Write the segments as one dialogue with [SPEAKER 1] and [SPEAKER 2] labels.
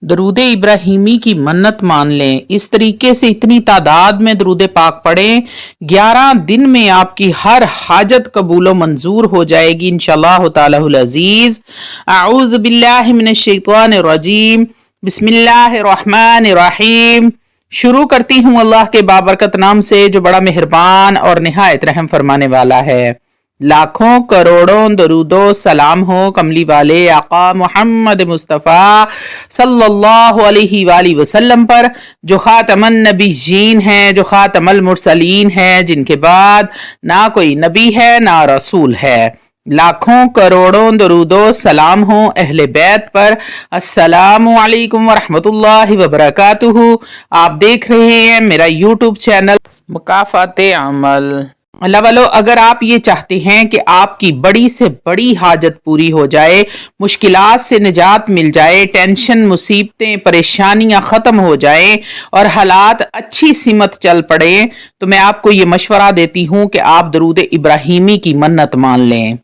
[SPEAKER 1] दरूद इब्राहिमी की मन्नत मान लें। इस तरीके से इतनी तादाद में दरूद पाक पढ़ें, 11 दिन में आपकी हर हाजत कबूल मंजूर हो जाएगी इंशाअल्लाह तालहुल अजीज। अऊज़ु बिल्लाहि मिनश शैतानिर रजीम, बिस्मिल्लाहिर रहमानिर रहीम। शुरू करती हूँ अल्लाह के बाबरकत नाम से जो बड़ा मेहरबान और निहायत रहम फरमाने वाला है। लाखों करोड़ों दरूदो सलाम हो कमली वाले आका मोहम्मद मुस्तफ़ा सल्लल्लाहु अलैहि वसल्लम पर, जो खातमन नबीयीन हैं, जो खातमुल मुरसलीन हैं, जिनके बाद ना कोई नबी है ना रसूल है। लाखों करोड़ों दरूदो सलाम हो अहले बैत पर। अस्सलामु अलैकुम वरहमतुल्लाहि वबरकातुहू। आप देख रहे हैं मेरा यूट्यूब चैनल मुकाफ़ाते अमल। अल्लाह वालों, अगर आप ये चाहते हैं कि आपकी बड़ी से बड़ी हाजत पूरी हो जाए, मुश्किलात से निजात मिल जाए, टेंशन मुसीबतें परेशानियां ख़त्म हो जाए और हालात अच्छी सिमत चल पड़े, तो मैं आपको ये मशवरा देती हूँ कि आप दरूद इब्राहिमी की मन्नत मान लें।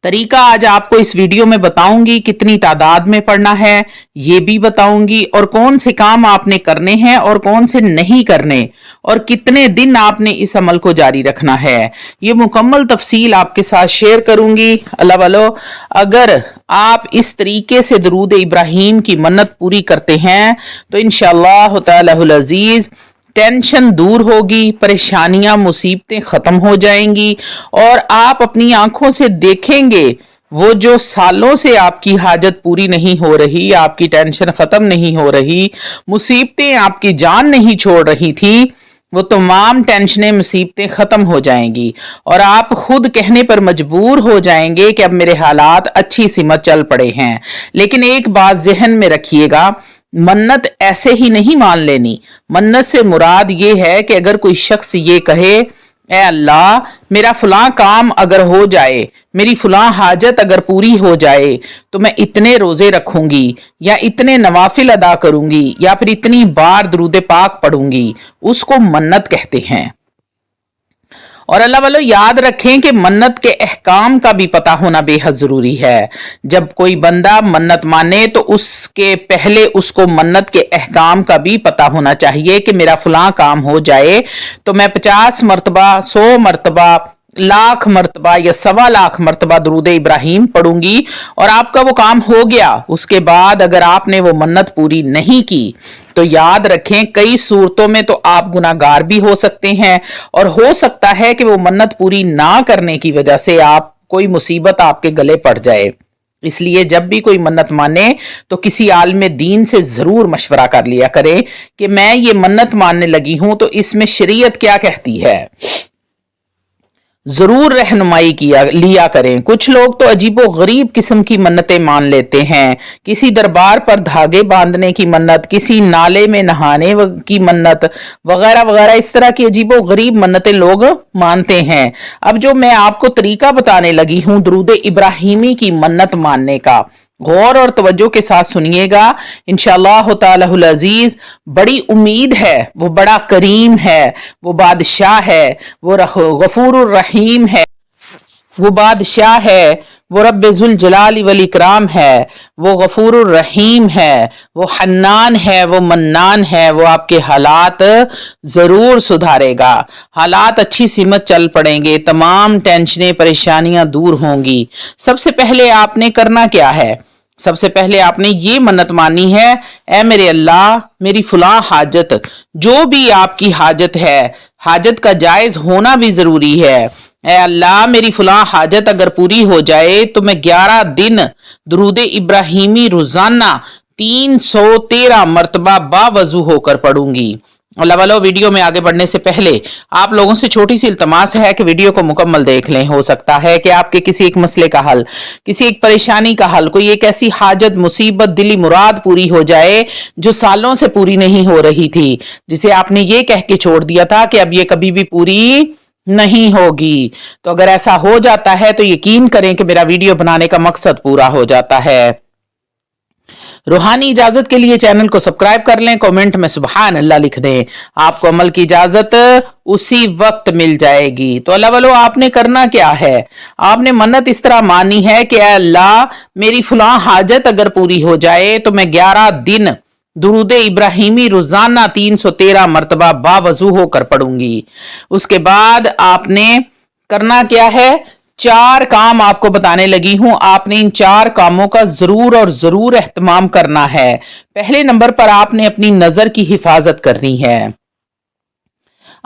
[SPEAKER 1] तरीका आज आपको इस वीडियो में बताऊंगी, कितनी तादाद में पढ़ना है ये भी बताऊंगी, और कौन से काम आपने करने हैं और कौन से नहीं करने, और कितने दिन आपने इस अमल को जारी रखना है। ये मुकम्मल तफसील आपके साथ शेयर करूंगी। अल्लाह वालों, अगर आप इस तरीके से दरूद इब्राहिम की मन्नत पूरी करते हैं तो इंशाअल्लाह तालहुल अजीज टेंशन दूर होगी, परेशानियां मुसीबतें खत्म हो जाएंगी और आप अपनी आंखों से देखेंगे वो जो सालों से आपकी हाजत पूरी नहीं हो रही, आपकी टेंशन खत्म नहीं हो रही, मुसीबतें आपकी जान नहीं छोड़ रही थी, वो तमाम टेंशनें मुसीबतें खत्म हो जाएंगी और आप खुद कहने पर मजबूर हो जाएंगे कि अब मेरे हालात अच्छी सिमत चल पड़े हैं। लेकिन एक बात जहन में रखिएगा, मन्नत ऐसे ही नहीं मान लेनी। मन्नत से मुराद ये है कि अगर कोई शख्स ये कहे, ए अल्लाह मेरा फलां काम अगर हो जाए, मेरी फलां हाजत अगर पूरी हो जाए तो मैं इतने रोजे रखूंगी या इतने नवाफिल अदा करूंगी या फिर इतनी बार दरूद पाक पढ़ूंगी, उसको मन्नत कहते हैं। और अल्लाह वालों, याद रखें कि मन्नत के अहकाम का भी पता होना बेहद जरूरी है। जब कोई बंदा मन्नत माने तो उसके पहले उसको मन्नत के अहकाम का भी पता होना चाहिए कि मेरा फलां काम हो जाए तो मैं 50 मरतबा, 100 मरतबा, लाख मरतबा या 1.25 लाख मरतबा दरूद इब्राहिम पढ़ूंगी और आपका वो काम हो गया। उसके बाद अगर आपने वो मन्नत पूरी नहीं की तो याद रखें, कई सूरतों में तो आप गुनाहगार भी हो सकते हैं और हो सकता है कि वो मन्नत पूरी ना करने की वजह से आप कोई मुसीबत आपके गले पड़ जाए। इसलिए जब भी कोई मन्नत माने तो किसी आलिम दीन से जरूर मशवरा कर लिया करें कि मैं ये मन्नत मानने लगी हूं तो इसमें शरीयत क्या कहती है, जरूर रहनुमाई लिया करें। कुछ लोग तो अजीबो गरीब किस्म की मन्नतें मान लेते हैं, किसी दरबार पर धागे बांधने की मन्नत, किसी नाले में नहाने की मन्नत वगैरह वगैरह, इस तरह की अजीबो गरीब मन्नतें लोग मानते हैं। अब जो मैं आपको तरीका बताने लगी हूं दरूद इब्राहिमी की मन्नत मानने का, गौर और तवज्जो के साथ सुनिएगा। इंशाअल्लाह तालहुल अजीज बड़ी उम्मीद है, वो बड़ा करीम है, वो बादशाह है, वो गफूरुर रहीम है, वो बादशाह है, वो रब्बे जुल जलाली वल इकराम है, वो गफूरुर रहीम है, वो हन्नान है, वो मन्नान है। वो आपके हालात जरूर सुधारेगा, हालात अच्छी सिमत चल पड़ेंगे, तमाम टेंशनें परेशानियां दूर होंगी। सबसे पहले आपने करना क्या है, सबसे पहले आपने ये मन्नत मानी है, ए मेरे अल्लाह मेरी फलां हाजत, जो भी आपकी हाजत है, हाजत का जायज होना भी जरूरी है, ए अल्लाह मेरी फलां हाजत अगर पूरी हो जाए तो मैं 11 दिन दरूद इब्राहिमी रोजाना 313 मरतबा बावजू होकर पढ़ूंगी। अल्लाह वालों, वीडियो में आगे बढ़ने से पहले आप लोगों से छोटी सी इल्तमास है कि वीडियो को मुकम्मल देख लें। हो सकता है कि आपके किसी एक मसले का हल, किसी एक परेशानी का हल, कोई एक ऐसी हाजत, मुसीबत, दिली मुराद पूरी हो जाए जो सालों से पूरी नहीं हो रही थी, जिसे आपने ये कह के छोड़ दिया था कि अब ये कभी भी पूरी नहीं होगी। तो अगर ऐसा हो जाता है तो यकीन करें कि मेरा वीडियो बनाने का मकसद पूरा हो जाता है। रूहानी इजाजत के लिए चैनल को सब्सक्राइब कर लें, कमेंट में सुबहान अल्लाह लिख दें, आपको अमल की इजाजत उसी वक्त मिल जाएगी। तो अल्लाह वालो आपने करना क्या है, आपने मन्नत इस तरह मानी है कि अल्लाह मेरी फलां हाजत अगर पूरी हो जाए तो मैं 11 दिन दुरूद इब्राहिमी रोजाना 313 मरतबा बावजू होकर पढ़ूंगी। उसके बाद आपने करना क्या है, 4 काम आपको बताने लगी हूं, आपने इन 4 कामों का जरूर और जरूर एहतमाम करना है। पहले नंबर पर आपने अपनी नजर की हिफाजत करनी है,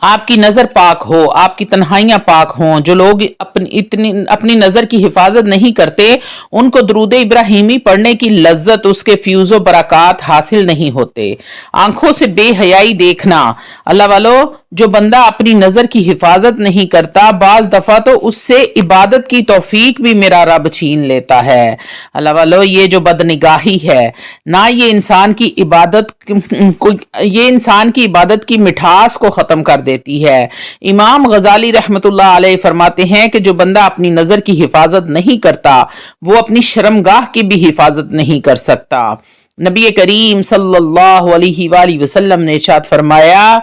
[SPEAKER 1] आपकी नजर पाक हो, आपकी तन्हाइयां पाक हों। जो लोग अपनी नजर की हिफाजत नहीं करते उनको दुरूद इब्राहिमी पढ़ने की लज्जत, उसके फ्यूज़ो बरक़ात हासिल नहीं होते। आंखों से बेहयाई देखना, अल्लाह वालो जो बंदा अपनी नजर की हिफाजत नहीं करता बाज दफा तो उससे इबादत की तौफीक भी मेरा रब छीन लेता है। अल्लाह वालो ये जो बदनिगाही है ना, ये इंसान की इबादत की मिठास को खत्म कर देती है। इमाम गजाली रहमतुल्लाह अलैह फरमाते हैं कि जो बंदा अपनी नजर की हिफाजत नहीं करता वो अपनी शर्मगाह की भी हिफाजत नहीं कर सकता। नबी करीम सल्लल्लाहु अलैहि वसल्लम ने इरशाद फरमाया,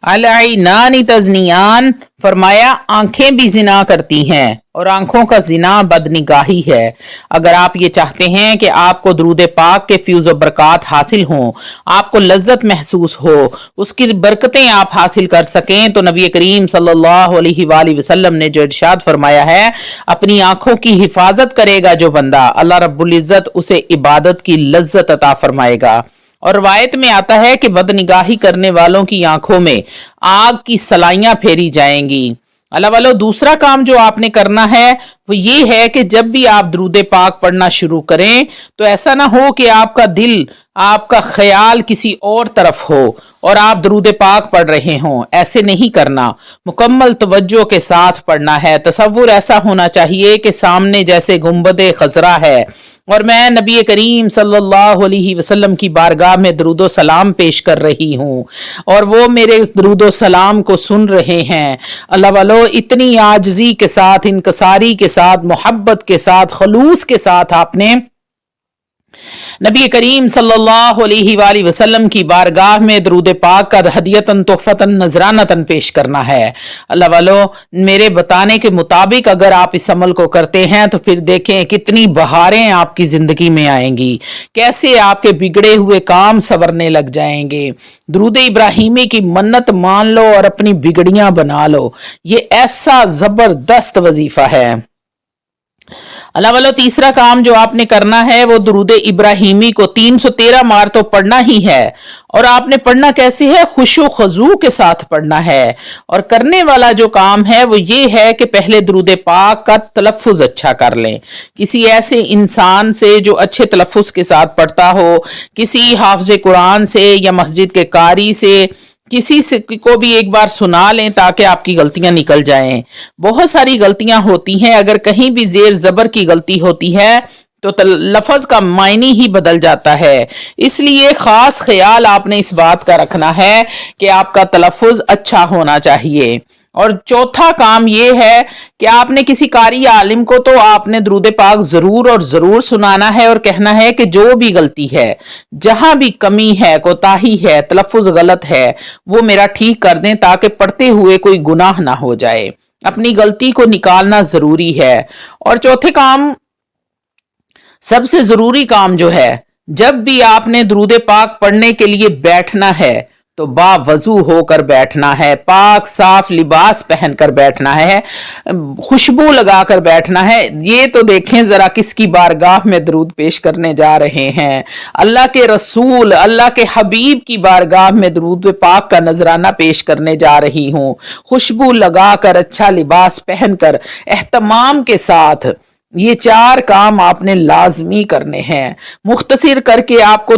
[SPEAKER 1] अलैनानी तज़नियान, फरमाया आंखें भी जिना करती हैं और आंखों का जिना बदनिगाही है। अगर आप ये चाहते हैं कि आपको दुरूद पाक के फ्यूज़ बरक़ात हासिल हों, आपको लज्जत महसूस हो, उसकी बरकतें आप हासिल कर सकें, तो नबी करीम सल्लल्लाहु अलैहि वसल्लम ने जो इरशाद फरमाया है, अपनी आंखों की हिफाजत करेगा जो बंदा, अल्लाह रब्बुल इज़्ज़त उसे इबादत की लज्जत अता फरमाएगा। और रवायत में आता है कि बदनिगाही करने वालों की आंखों में आग की सलाइयां फेरी जाएंगी। अल्लाह वालों दूसरा काम जो आपने करना है वो ये है कि जब भी आप दुरूद पाक पढ़ना शुरू करें तो ऐसा ना हो कि आपका दिल, आपका ख्याल किसी और तरफ हो और आप दुरूद पाक पढ़ रहे हों। ऐसे नहीं करना, मुकम्मल तवज्जो के साथ पढ़ना है। तसव्वुर ऐसा होना चाहिए कि सामने जैसे गुंबद खजरा है और मैं नबी करीम सल्लल्लाहु अलैहि वसल्लम की बारगाह में दरूदो सलाम पेश कर रही हूँ और वो मेरे दरूदो सलाम को सुन रहे हैं। अल्लाह वालो इतनी आजिज़ी के साथ, इनकसारी के साथ, मोहब्बत के साथ, खलूस के साथ आपने नबी करीम सल्लल्लाहु अलैहि वसल्लम की बारगाह में दरूद पाक का हदियतन तोहफतन नजरानतन पेश करना है। अल्लाह वालो मेरे बताने के मुताबिक अगर आप इस अमल को करते हैं तो फिर देखें कितनी बहारें आपकी जिंदगी में आएंगी, कैसे आपके बिगड़े हुए काम संवरने लग जाएंगे। दरूद इब्राहिमी की मन्नत मान लो और अपनी बिगड़ियां बना लो, ये ऐसा जबरदस्त वजीफा है। अल्लाह वालों तीसरा काम जो आपने करना है वो दुरूद इब्राहिमी को 313 बार तो पढ़ना ही है। और आपने पढ़ना कैसे है, खुशो खजू के साथ पढ़ना है। और करने वाला जो काम है वो ये है कि पहले दुरूद पाक का तलफ़ुज़ अच्छा कर लें, किसी ऐसे इंसान से जो अच्छे तलफ़ुज़ के साथ पढ़ता हो, किसी हाफ़िज़ कुरान से या मस्जिद के कारी से, किसी से को भी एक बार सुना लें ताकि आपकी गलतियां निकल जाएं। बहुत सारी गलतियां होती हैं, अगर कहीं भी जेर जबर की गलती होती है तो लफ्ज का मायने ही बदल जाता है। इसलिए खास ख्याल आपने इस बात का रखना है कि आपका तलफ़ुज़ अच्छा होना चाहिए। और चौथा काम ये है कि आपने किसी कारी आलिम को तो आपने दुरूद पाक जरूर और जरूर सुनाना है और कहना है कि जो भी गलती है, जहां भी कमी है, कोताही है, तलफ़ुज़ गलत है, वो मेरा ठीक कर दें ताकि पढ़ते हुए कोई गुनाह ना हो जाए। अपनी गलती को निकालना जरूरी है। और चौथे काम, सबसे जरूरी काम जो है, जब भी आपने दुरूद पाक पढ़ने के लिए बैठना है तो बावजू होकर बैठना है, पाक साफ लिबास पहनकर बैठना है, खुशबू लगाकर बैठना है। ये तो देखें जरा किसकी बारगाह में दरूद पेश करने जा रहे हैं, अल्लाह के रसूल, अल्लाह के हबीब की बारगाह में दरूद पाक का नजराना पेश करने जा रही हूँ। खुशबू लगाकर, अच्छा लिबास पहनकर, एहतमाम के साथ ये 4 काम आपने लाजमी करने हैं। मुख्तसर करके आपको